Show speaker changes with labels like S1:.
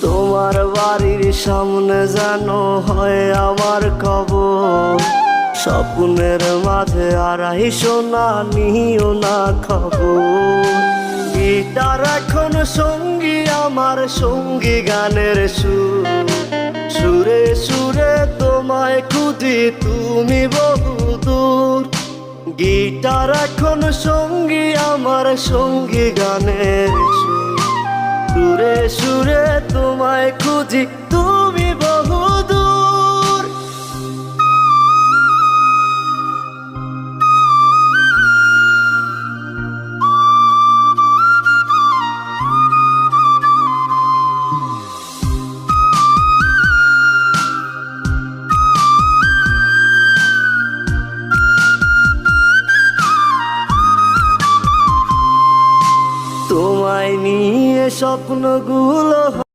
S1: তোমার বাড়ির সামনে যেন হয় আমার কবর। স্বপ্নের মাঝে আড়াইশো না নিও না খবর। গিটার এখন সঙ্গী আমার, সঙ্গী গানের সুর। সুরে সুরে তোমায় খুঁজি তুমি বহুদূর। গিটার এখন সঙ্গী আমার, সঙ্গী গানের সুর। সুরে সুরে তোমায় খুঁজি তুমি বহুদূর। তোমায় নিয়ে স্বপ্নগুলো